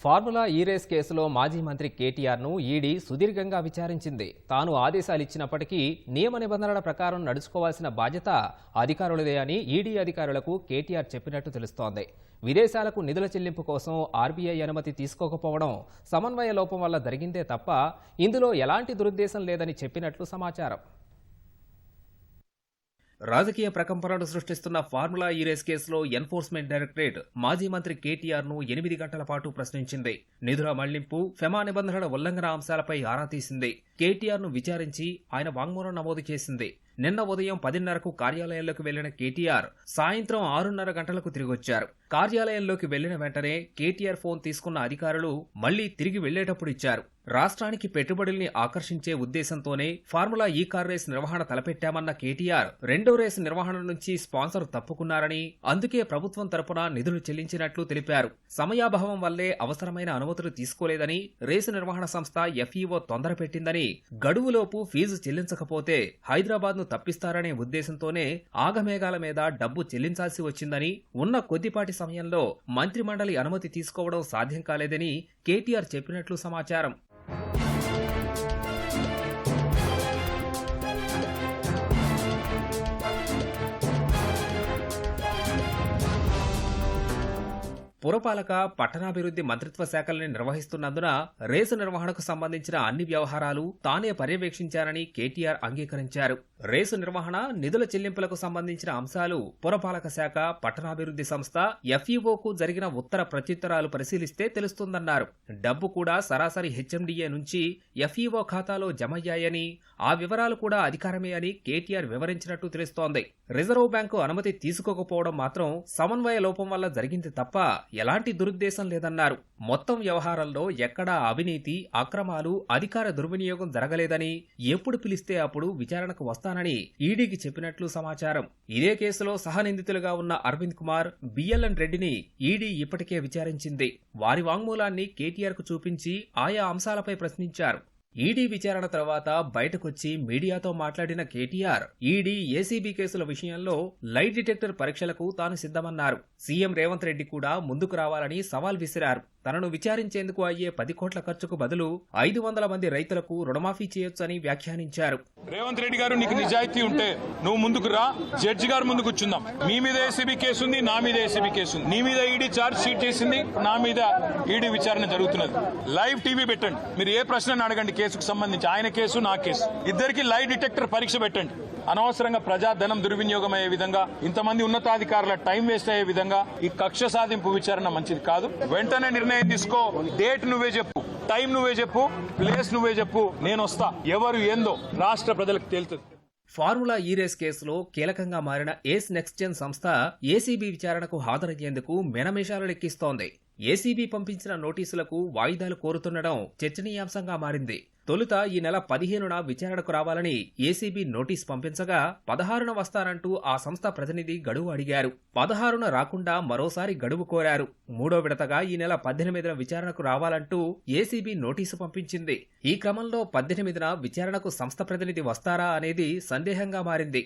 Formula ఈ-రేస్ కేసులో మాజీ మంత్రి కేటీఆర్ను ఈడీ సుదీర్ఘంగా విచారించింది. తాను ఆదేశాలు ఇచ్చినప్పటికీ నియమ నిబంధనల ప్రకారం నడుచుకోవాల్సిన బాధ్యత అధికారులదే అని ఈడీ అధికారులకు కేటీఆర్ చెప్పినట్టు తెలుస్తోంది. విదేశాలకు నిధుల చెల్లింపు కోసం ఆర్బీఐ అనుమతి తీసుకోకపోవడం సమన్వయ లోపం వల్ల జరిగిందే తప్ప ఇందులో ఎలాంటి దురుద్దేశం లేదని చెప్పినట్లు సమాచారం. రాజకీయ ప్రకంపనలు సృష్టిస్తున్న ఫార్ములా ఈ-రేస్ కేసులో ఎన్ఫోర్స్మెంట్ డైరెక్టరేట్ మాజీ మంత్రి కేటీఆర్ను 8 గంటల పాటు ప్రశ్నించింది. నిధుల మళ్లింపు, ఫెమా నిబంధనల ఉల్లంఘన అంశాలపై ఆరా తీసింది. కేటీఆర్ను విచారించి ఆయన వాంగ్మూలం నమోదు చేసింది. నిన్న ఉదయం 10:30కు కార్యాలయంలోకి వెళ్లిన కేటీఆర్ సాయంత్రం 6:30 గంటలకు తిరిగొచ్చారు. కార్యాలయంలోకి వెళ్లిన వెంటనే కేటీఆర్ ఫోన్ తీసుకున్న అధికారులు మళ్లీ తిరిగి వెళ్లేటప్పుడు ఇచ్చారు. రాష్ట్రానికి పెట్టుబడుల్ని ఆకర్షించే ఉద్దేశంతోనే ఫార్ములా ఈ కార్ రేస్ నిర్వహణ తలపెట్టామన్న కేటీఆర్ రెండో రేసు నిర్వహణ నుంచి స్పాన్సర్ తప్పుకున్నారని, అందుకే ప్రభుత్వం తరపున నిధులు చెల్లించినట్లు తెలిపారు. సమయాభావం వల్లే అవసరమైన అనుమతులు తీసుకోలేదని, రేసు నిర్వహణ సంస్థ ఎఫ్ఈఓ తొందర పెట్టిందని, గడువులోపు ఫీజు చెల్లించకపోతే హైదరాబాద్ ను తప్పిస్తారనే ఉద్దేశంతోనే ఆగమేఘాల మీద డబ్బు చెల్లించాల్సి వచ్చిందని, ఉన్న కొద్దిపాటి సమయంలో మంత్రిమండలి అనుమతి తీసుకోవడం సాధ్యం కాలేదని కేటీఆర్ చెప్పినట్లు సమాచారం. పురపాలక, పట్టణాభివృద్ధి మంత్రిత్వ శాఖల్ని నిర్వహిస్తున్నందున రేసు నిర్వహణకు సంబంధించిన అన్ని వ్యవహారాలు తానే పర్యవేక్షించారని కేటీఆర్ అంగీకరించారు. రేసు నిర్వహణ, నిధుల చెల్లింపులకు సంబంధించిన అంశాలు పురపాలక శాఖ, పట్టణాభివృద్ధి సంస్థ ఎఫ్ఈఓకు జరిగిన ఉత్తర ప్రత్యుత్తరాలు పరిశీలిస్తే తెలుస్తుందన్నారు. డబ్బు కూడా సరాసరి హెచ్ఎండిఏ నుంచి ఎఫ్ఈఓ ఖాతాలో జమయ్యాయని, ఆ వివరాలు కూడా అధికారమే అని కేటీఆర్ వివరించినట్టు తెలుస్తోంది. రిజర్వ్ బ్యాంకు అనుమతి తీసుకోకపోవడం మాత్రం సమన్వయ లోపం వల్ల జరిగింది తప్ప ఎలాంటి దురుద్దేశం లేదన్నారు. మొత్తం వ్యవహారంలో ఎక్కడా అవినీతి, అక్రమాలు, అధికార దుర్వినియోగం జరగలేదని, ఎప్పుడు పిలిస్తే అప్పుడు విచారణకు వస్తానని ఈడీకి చెప్పినట్లు సమాచారం. ఇదే కేసులో సహనిందితులుగా ఉన్న అరవింద్ కుమార్, బిఎల్ఎన్ రెడ్డిని ఈడీ ఇప్పటికే విచారించింది. వారి వాంగ్మూలాన్ని కేటీఆర్ కు చూపించి ఆయా అంశాలపై ప్రశ్నించారు. ఈడీ విచారణ తర్వాత బయటకొచ్చి మీడియాతో మాట్లాడిన కేటీఆర్, ఈడీ, ఏసీబీ కేసుల విషయంలో లైట్ డిటెక్టర్ పరీక్షలకు తాను సిద్ధమన్నారు. సీఎం రేవంత్ రెడ్డి కూడా ముందుకు రావాలని సవాల్ విసిరారు. తనను విచారించేందుకు అయ్యే 10 కోట్ల ఖర్చుకు బదులు 500 మంది రైతులకు రుణమాఫీ చేయొచ్చని వ్యాఖ్యానించారు. రేవంత్ రెడ్డి గారు, నీకు నిజాయితీ ఉంటే నువ్వు ముందుకు రా, జడ్జి గారు ముందుకు కూర్చుందాం. మీ మీద ఏసీబీ కేసు ఉంది, నా మీద ఏసీబీ కేసు ఉంది. నీ మీద ఈడీ ఛార్జ్ షీట్ చేసింది, నా మీద ఈడీ విచారణ జరుగుతున్నది. లైవ్ టీవీ పెట్టండి, మీరు ఏ ప్రశ్నను అడగండి కేసుకు సంబంధించి. ఆయన కేసు, నా కేసు, ఇద్దరికి లైవ్ డిటెక్టర్ పరీక్ష పెట్టండి. అనవసరంగా ప్రజాధనం దుర్వినియోగం అయ్యే విధంగా, ఇంతమంది ఉన్నతాధికారుల టైం వేస్ట్ అయ్యే విధంగా ఈ కక్ష సాధింపు విచారణ మంచిది కాదు. వెంటనే నిర్ణయం తీసుకో. డేట్ నువ్వే చెప్పు, టైం నువ్వే చెప్పు, ప్లేస్ నువ్వే చెప్పు, నేను వస్తా. ఎవరు ఏందో రాష్ట్ర ప్రజలకు తేలుతుంది. ఫార్ములా ఈ-రేస్ కేసులో కీలకంగా మారిన ఏస్ నెక్స్ట్ జెన్ సంస్థ ఏసీబీ విచారణకు హాజరయ్యేందుకు మెనమేషాలు లెక్కిస్తోంది. ఏసీబీ పంపించిన నోటీసులకు వాయిదాలు కోరుతుండడం చర్చనీయాంశంగా మారింది. తొలుత ఈ నెల 15న విచారణకు రావాలని ఏసీబీ నోటీస్ పంపించగా 16న వస్తానంటూ ఆ సంస్థ ప్రతినిధి గడువు అడిగారు. 16న రాకుండా మరోసారి గడువు కోరారు. మూడో విడతగా ఈ నెల 18న విచారణకు రావాలంటూ ఏసీబీ నోటీసు పంపించింది. ఈ క్రమంలో 18న విచారణకు సంస్థ ప్రతినిధి వస్తారా అనేది సందేహంగా మారింది.